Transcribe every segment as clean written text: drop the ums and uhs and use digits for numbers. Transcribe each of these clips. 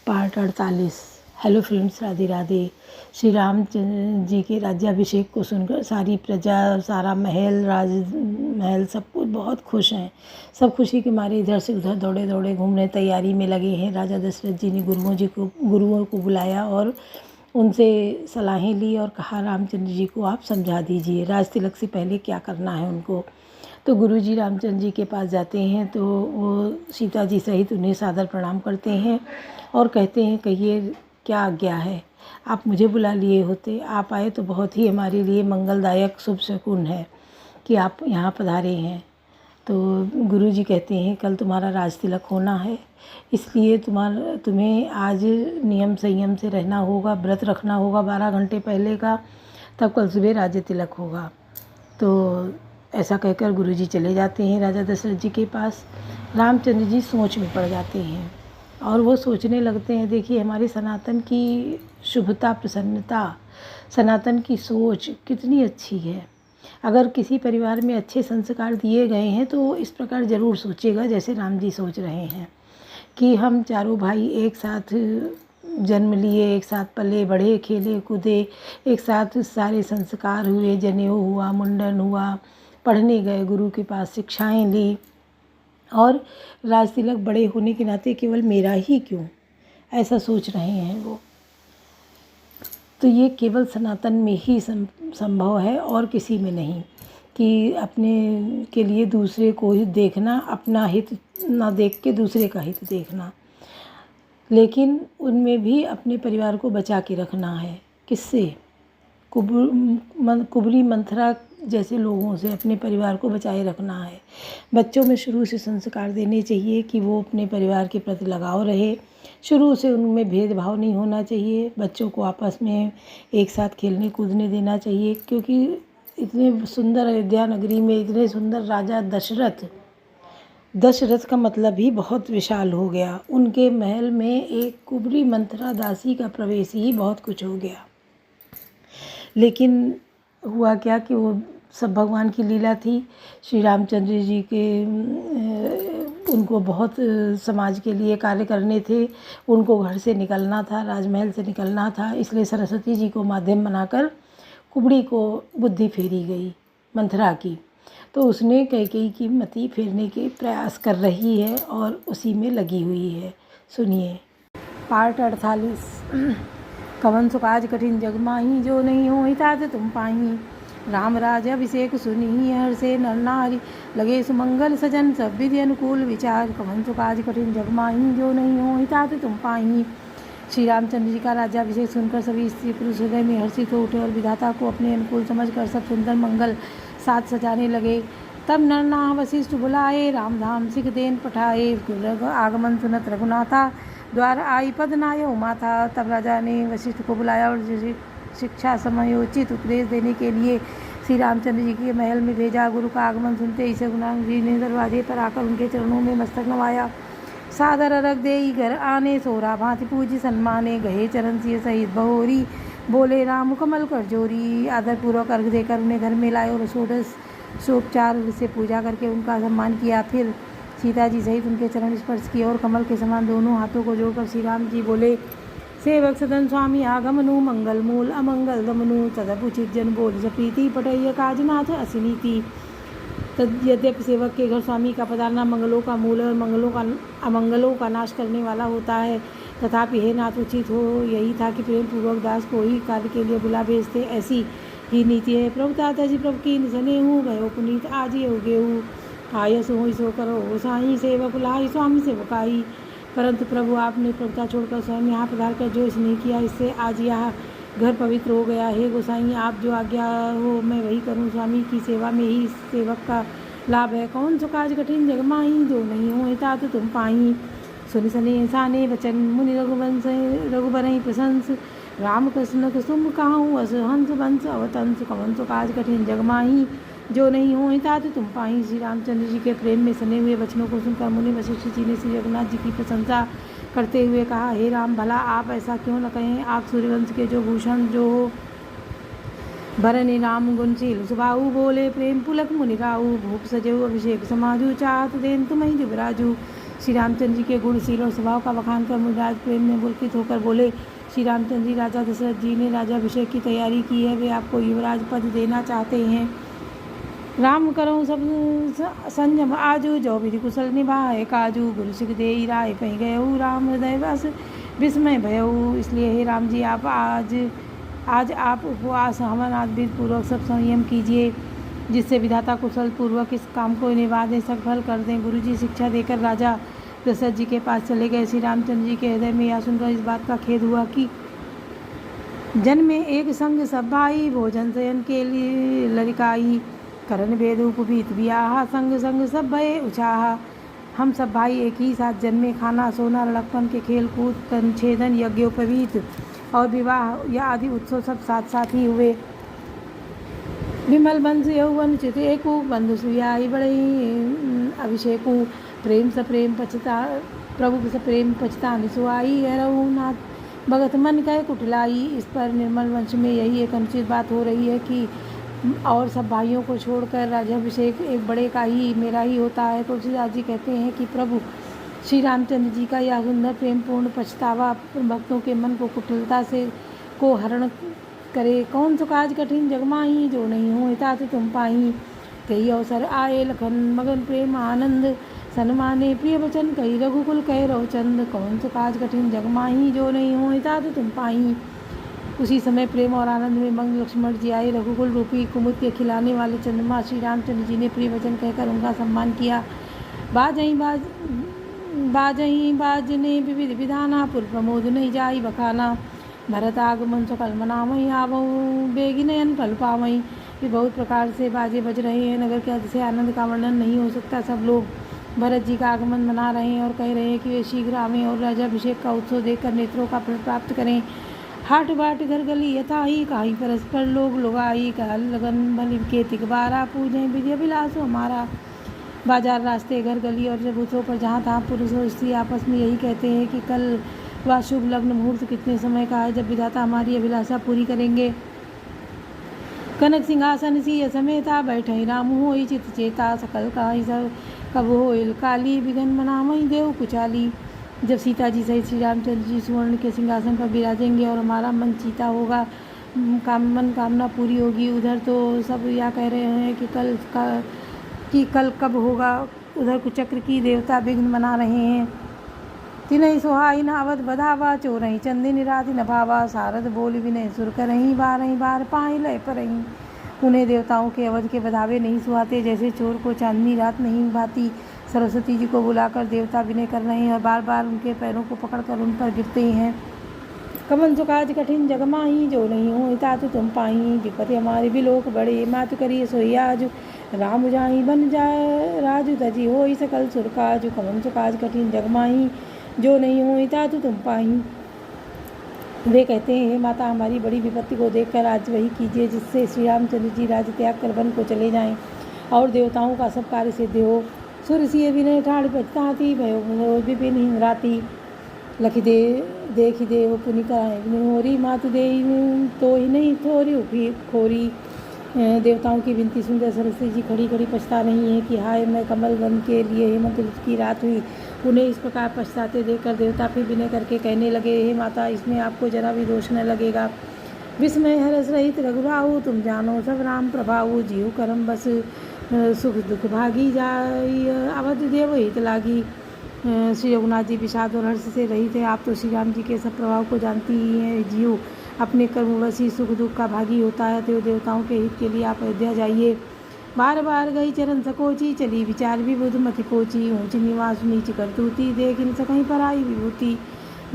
Part 48। Hello friends, Radhe Radhe. Shri Ramchandra ji के राज्याभिषेक को सुनकर सारी प्रजा, सारा महल सब कुछ बहुत खुश हैं। सब खुशी के मारे इधर से उधर दौड़े दौड़े घूमने तैयारी में लगे हैं। राजा दशरथ जी ने गुरुओं को बुलाया और उनसे सलाहें ली और कहा, रामचंद्र जी को आप समझा दीजिए राज तिलक से पहले क्या करना है उनको। तो गुरु जी रामचंद्र जी के पास जाते हैं तो वो सीता जी सहित उन्हें सादर प्रणाम करते हैं और कहते हैं, कहिए क्या आज्ञा है। आप मुझे बुला लिए होते, आप आए तो बहुत ही हमारे लिए मंगलदायक शुभ शकुन है कि आप यहाँ पधारे हैं। तो गुरु जी कहते हैं, कल तुम्हारा राज तिलक होना है, इसलिए तुम्हें आज नियम संयम से रहना होगा, व्रत रखना होगा 12 घंटे पहले का, तब कल सुबह राज्य तिलक होगा। तो ऐसा कहकर गुरु जी चले जाते हैं राजा दशरथ जी के पास। रामचंद्र जी सोच में पड़ जाते हैं और वो सोचने लगते हैं, देखिए हमारे सनातन की शुभता, प्रसन्नता, सनातन की सोच कितनी अच्छी है। अगर किसी परिवार में अच्छे संस्कार दिए गए हैं तो इस प्रकार ज़रूर सोचेगा जैसे राम जी सोच रहे हैं कि हम चारों भाई एक साथ जन्म लिए, एक साथ पले बढ़े, खेले कूदे, एक साथ सारे संस्कार हुए, जनेऊ हुआ, मुंडन हुआ, पढ़ने गए गुरु के पास, शिक्षाएं ली, और राज तिलक बड़े होने के नाते केवल मेरा ही क्यों, ऐसा सोच रहे हैं वो। तो ये केवल सनातन में ही संभव है और किसी में नहीं, कि अपने के लिए दूसरे को ही देखना, अपना हित ना देख के दूसरे का हित देखना, लेकिन उनमें भी अपने परिवार को बचा के रखना है। किससे? कुबरी मंथरा जैसे लोगों से अपने परिवार को बचाए रखना है। बच्चों में शुरू से संस्कार देने चाहिए कि वो अपने परिवार के प्रति लगाव रहे। शुरू से उनमें भेदभाव नहीं होना चाहिए। बच्चों को आपस में एक साथ खेलने कूदने देना चाहिए, क्योंकि इतने सुंदर अयोध्या नगरी में इतने सुंदर राजा दशरथ का मतलब ही बहुत विशाल हो गया। उनके महल में एक कुबरी मंथरा दासी का प्रवेश ही बहुत कुछ हो गया। लेकिन हुआ क्या कि वो सब भगवान की लीला थी। श्री रामचंद्र जी के उनको बहुत समाज के लिए कार्य करने थे, उनको घर से निकलना था, राजमहल से निकलना था, इसलिए सरस्वती जी को माध्यम बनाकर कुबड़ी को बुद्धि फेरी गई, मंथरा की। तो उसने कैकेयी की मति फेरने के प्रयास कर रही है और उसी में लगी हुई है। सुनिए पार्ट 48। कवन सुकाज कठिन जग माही, जो नहीं हो हितात तुम पाही। राम राज अभिषेक सुनी हर्षे नर नारी, लगे सुमंगल सजन सब विधि अनुकूल विचार। कवन सुकाज कठिन जग माही, जो नहीं हो हितात तुम पाही। श्री रामचंद्र जी का राज्याभिषेक सुनकर सभी स्त्री पुरुष हृदय में हर्षित हो उठे और विधाता को अपने अनुकूल समझकर सब सुंदर मंगल साथ सजाने लगे। तब नर नाह वशिष्ठ बुलाए, राम धाम सिख देन पठाए। आगमन सुनत रघुनाथा, द्वार आई पद नायो माथा। तब राजा ने वशिष्ठ को बुलाया और शिक्षा समयोचित उपदेश देने के लिए श्री रामचंद्र जी के महल में भेजा। गुरु का आगमन सुनते ही रघुनाथ जी ने दरवाजे पर आकर उनके चरणों में मस्तक नवाया। सादर रख दे घर आने, सोरा भांति पूजी सन्माने। गहे चरण सिय सहित बहोरी, बोले राम कमल कर जोरी। आदरपूर्वक अर्घ देकर उन्हें घर में लाए और षोडशोपचार से पूजा करके उनका सम्मान किया। फिर सीता जी सहित उनके चरण स्पर्श किए और कमल के समान दोनों हाथों को जोड़कर श्री राम जी बोले, सेवक सदन स्वामी आगमनु, मंगल मूल अमंगल दमनु। तदप उचित जन बोल जपीति, पटैय काजनाथ असिनीति। यद्यपि सेवक के घर स्वामी का पधारना मंगलों का मूल और अमंगलों का नाश करने वाला होता है, तथापि हे नाथ उचित हो यही था कि प्रेम पूर्वक दास को ही कार्य के लिए बुला भेजते, ऐसी ही नीति है। प्रभु ताता जी प्रभु की निसने हूँ, गयो पुनीत आज ये उगे हूँ। आयस हो सो करो साई, सेवक लाई स्वामी सेवकाई। परंतु प्रभु आपने प्रभुता छोड़कर स्वयं यहाँ पधार कर जो स्नेह किया, इससे आज यह घर पवित्र हो गया। हे गोसाई, आप जो आज्ञा हो मैं वही करूँ। स्वामी की सेवा में ही सेवक का लाभ है। कौन सो काज कठिन जग माही, जो नहीं हो हितात तुम पाही। सुनि सने साने वचन, मुनि रघुबर प्रशंस। राम कृष्ण कुसुम काहू, अस हंस वंश अवतंस। कवन सो काज कठिन जग माही, जो नहीं हो हितात तुम पाही। श्री रामचंद्र जी के प्रेम में सने हुए वचनों को सुनकर मुनि वशिष्ठ जी ने श्री रघुनाथ जी की प्रशंसा करते हुए कहा, हे राम, भला आप ऐसा क्यों न कहें। आप सूर्यवंश के जो भूषण जो भरने राम गुणशील सुबाहु, बोले प्रेम पुलक मुनि राहु। भूप सजेऊ अभिषेक समाजू, चाहत देन तुम्हें जुबराजू। श्री रामचंद्र जी के गुणशील और स्वभाव का बखान कर मुनिराज प्रेम में पुलकित होकर बोले, श्री रामचंद्र जी, राजा दशरथ जी ने राज्याभिषेक की तैयारी की है, वे आपको युवराज पद देना चाहते हैं। राम करो सब संयम आजू, जो विधि कुशल निभाए काजू, गुरु सिख दे राय पै गयऊ, राम हृदय बस विस्मय भयऊ। इसलिए हे राम जी, आप आज आप उपवास हवन आदि पूर्वक सब संयम कीजिए, जिससे विधाता कुशल पूर्वक इस काम को निभा दें, सफल कर दें। गुरु जी शिक्षा देकर राजा दशरथ जी के पास चले गए। श्री रामचंद्र जी के हृदय में यह सुनकर इस बात का खेद हुआ कि जन में एक संग सब भाई, भोजन शयन के लिए लड़काई, करण भेद उपवीत ब्याह, संग संग सब भय उछाहा। हम सब भाई एक ही साथ जन्मे, खाना सोना लड़कपन के खेल कूद तनछेदन यज्ञोपवीत और विवाह या आदि उत्सव सब साथ साथ ही हुए। विमल बंस यौवन चित एकु, बंधु सुयाई बड़ई अभिषेकु, प्रेम सप्रेम पछता प्रभु सप्रेम पछता निसुआई, हरऊ नाथ भगत मन कह कुटलाई। इस पर निर्मल वंश में यही एक अनुचित बात हो रही है कि और सब भाइयों को छोड़कर राज्याभिषेक एक बड़े का ही मेरा ही होता है। तुलसीदास जी कहते हैं कि प्रभु श्री रामचंद्र जी का यह सुंदर प्रेमपूर्ण पछतावा भक्तों के मन को कुटिलता से को हरण करे। कौन सो काज कठिन जगमाही, जो नहीं हो हिता तो तुम पाही। कई अवसर आए लखन मगन प्रेम आनंद, सन्माने प्रिय वचन कई रघुकुल कह रहो चंद। कौन सो काज कठिन जगमाही, जो नहीं हो हिता तो तुम पाही। उसी समय प्रेम और आनंद में मग्न लक्ष्मण जी आए। रघुकुल रूपी कुमुद के खिलाने वाले चंद्रमा श्री रामचंद्र जी ने प्रिय वचन कहकर उनका सम्मान किया। बाजही बाजने विविध विधाना, पुर प्रमोद नहीं जाई बखाना। भरत आगमन सकल मनामई, आवऊ बेगिनयन फल पावई। ये बहुत प्रकार से बाजे बज रहे हैं, नगर के से आनंद का वर्णन नहीं हो सकता। सब लोग भरत जी का आगमन मना रहे हैं और कह रहे हैं कि वे शीघ्र आवें और राज्याभिषेक का उत्सव देखकर नेत्रों का फल प्राप्त करें। हाट बाट घर गली यथा ही, कहीं परस्पर लोग लुगाई, कहल लगन बलि के तिकबारा, पूजें विजय विलास हमारा। बाजार रास्ते घर गली और चबूतरों पर जहाँ तहाँ पुरुष और स्त्री आपस में यही कहते हैं कि कल वह शुभ लग्न मुहूर्त कितने समय का है, जब विधाता हमारी अभिलाषा पूरी करेंगे। कनक सिंहासन सी समेता, बैठे राम होई चित चेता, सकल कहीं सब कब होइल काली, बिघन मनामई देव कुचाली। जब सीता जी सहित श्री रामचंद्र जी सुवर्ण के सिंहासन पर विराजेंगे और हमारा मन चीता होगा, मन कामना पूरी होगी। उधर तो सब यह कह रहे हैं कि कल कब होगा। उधर कुचक्र की देवता विघ्न मना रहे हैं। तिनहि सोहाई नावत बधावा, चोरही चंदिनी राति नभावा, सारद बोल विनय सुर करहीं, बारही बार पाई लय परहीं। उन्हें देवताओं के अवध के बधावे नहीं सुहाते, जैसे चोर को चांदनी रात नहीं भाती। सरस्वती जी को बुलाकर देवता विनय कर रहे हैं और बार बार उनके पैरों को पकड़कर उन पर गिरते हैं। कमन सुकाज कठिन जगमाही, जो नहीं हो हिता तो तुम पाही। विपति हमारे बिलोक बड़े, मातु करिए सोई आज, राम जाही बन जाए राजु तजी होई सकल सुरकाजु। कमन सुकाज कठिन जगमाही, जो नहीं हो हिता तो तुम पाही। वे कहते हैं, माता हमारी बड़ी विपत्ति को देखकर आज वही कीजिए जिससे श्री रामचंद्र जी राज्य त्याग कर वन को चले जाएं और देवताओं का सब कार्य सिद्ध हो। सुर सिय विनय ठाड़ पछताती, भयो विपिन हिमराती। लखी दे देखी दे हो पुनि कराए होरी, मातु दे तो ही नहीं थोरी उखी खोरी। देवताओं की विनती सुनकर सरस्वती जी खड़ी खड़ी पछता रही हैं कि हाय, मैं कमल वन के लिए हेमंत ऋतु की रात हुई। उन्हें इस प्रकार पछताते देखकर देवता फिर विनय करके कहने लगे, हे माता, इसमें आपको जरा भी दोष न लगेगा। विस्मय हरस रहित रघुराहु, तुम जानो सब राम प्रभाऊ। जीव करम बस सुख दुख भागी, जाई अवध देव हित लागी। श्री रघुनाथ जी विषाद और हर्ष से रहित है। आप तो श्री राम जी के सब प्रभाव को जानती ही हैं। जीव अपने कर्मवश ही सुख दुख का भागी होता है, तो देवताओं के हित के लिए आप अयोध्या जाइए। बार बार गई चरण सकोची, चली विचार विबुध मति कोची। ऊँच निवास नीच करतूती, देख इन सकहीं पर आई विभूति।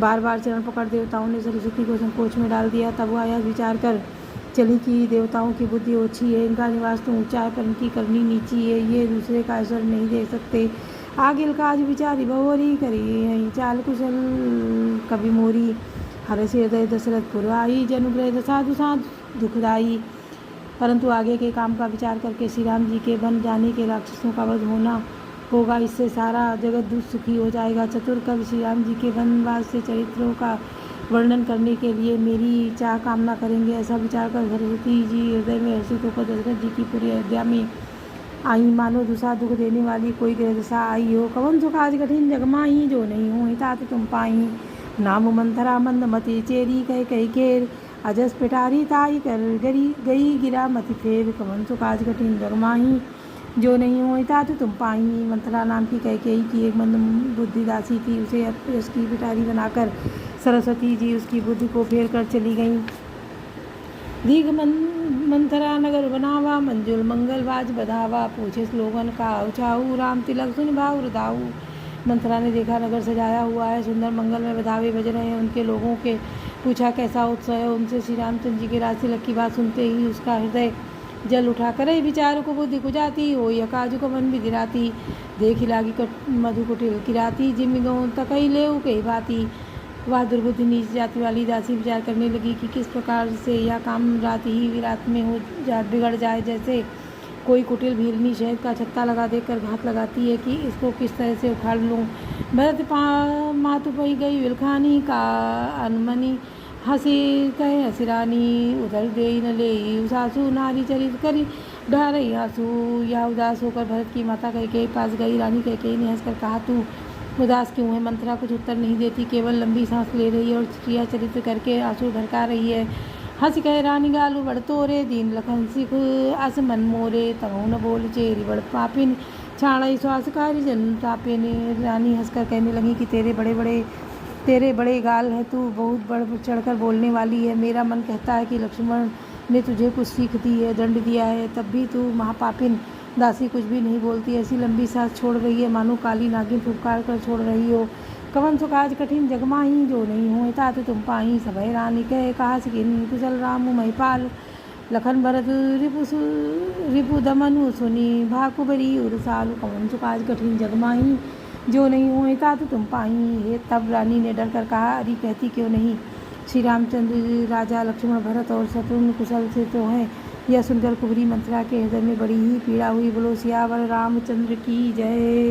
बार बार चरण पकड़ देवताओं ने सरस्वती को संकोच में डाल दिया। तब वो आया विचार कर चली कि देवताओं की बुद्धि ओछी है, इनका निवास तो ऊँचा है पर इनकी करनी नीची है, ये दूसरे का ऐश्वर्य नहीं दे सकते। आगिल काज विचारी बहोरी, करी चाल कुशल कवि मोरी। हर से हृदय दशरथ पुरवाई, जनुग्रह साधु साधु दुखदाई। परंतु आगे के काम का विचार करके श्री राम जी के बन जाने के राक्षसों का वध होना होगा, इससे सारा जगत दुख सुखी हो जाएगा। चतुर कवि श्री राम जी के वनवास से चरित्रों का वर्णन करने के लिए मेरी चाह कामना करेंगे। ऐसा विचार कर सरस्वती जी हृदय में हर्षित होकर दशरथ जी की पूरी अयोध्या में आई, मानो दुसा दुख देने वाली कोई दशा आई हो। कवन सुख आज कठिन जग माही, जो नहीं हो तात तुम पाई। नाम मंथरा मंदमती चेरी, कह कह केर अजस पिटारी ताई कर गई गिरा मति फेर। कवन सुख आज कठिन जग माही, जो नहीं हो तात तुम पाई। मंथरा नाम की कैकेयी की एक मंद बुद्धि दासी थी। उसे यश की पिटारी बनाकर सरस्वती जी उसकी बुद्धि को फेर कर चली गईं। दीघ मंथरा नगर बनावा, मंजुल मंगल बाज बधावा। पूछे स्लोगन का उछाऊ, राम तिलक सुन भाव हृदाऊ। मंथरा ने देखा नगर सजाया हुआ है, सुंदर मंगल में बधावे बज रहे हैं उनके लोगों के। पूछा कैसा उत्सव है उनसे। श्री रामचंद्र जी के राज तिलक की बात सुनते ही उसका हृदय जल उठा। करे विचार को बुद्धि कुजाती, हो या काजू को मन भी गिराती। देखी लागी मधु कुटिल किराती, जिम गौ तकई ले कही भाती। वह दुर्बुद्धि नीच जाति वाली दासी विचार करने लगी कि किस प्रकार से यह काम रात ही रात में बिगड़ जाए। जैसे कोई कुटिल भीलनी शहद का छत्ता लगा देकर घात लगाती है कि इसको किस तरह से उखाड़ लूँ। भरत मातु पई गई विलखानी, का अनमनी हंसी कहे हसिरानी। उधर दे न ले सासू, नारी चरित करी ढा रही आंसू। या उदास होकर भरत की माता कैकेयी पास गई। रानी कैकेयी ने हंसकर कहा, तू उदास क्यों है। मंथरा कुछ उत्तर नहीं देती, केवल लंबी सांस ले रही है और क्रिया चरित्र करके आंसू ढरका रही है। हंस कहे रानी गालू बड़ तोरे, दीन लखन सिख अस मन मोरे। तमऊ न बोल चेरी बड़ पापिन, छाणई श्वासकारी जन तापिन। रानी हंसकर कहने लगी कि तेरे बड़े गाल है, तू बहुत बढ़ चढ़कर बोलने वाली है। मेरा मन कहता है कि लक्ष्मण ने तुझे कुछ सीख दी है, दंड दिया है, तब भी तू महापापिन। दासी कुछ भी नहीं बोलती, ऐसी लंबी सांस छोड़ रही है मानो काली नागिन फुफकार कर छोड़ रही हो। कवन सुख आज कठिन जग माही, जो नहीं हो तात तुम पाई। सभय रानी कहे कहा सिकिन, कुशल राम महिपाल। लखन भरत रिपु दमनु सुनी, भाकुबरी उरसाल। कवन सुख आज कठिन जग माही, जो नहीं हो तात तुम पाई। तब रानी ने डर कर कहा, अरे कहती क्यों नहीं। श्री रामचंद्र राजा लक्ष्मण भरत और शत्रुघ्न कुशल से तो हैं। यह सुनकर कुबरी मंथरा के हृदय में बड़ी ही पीड़ा हुई। बोलो सियावर रामचंद्र की जय।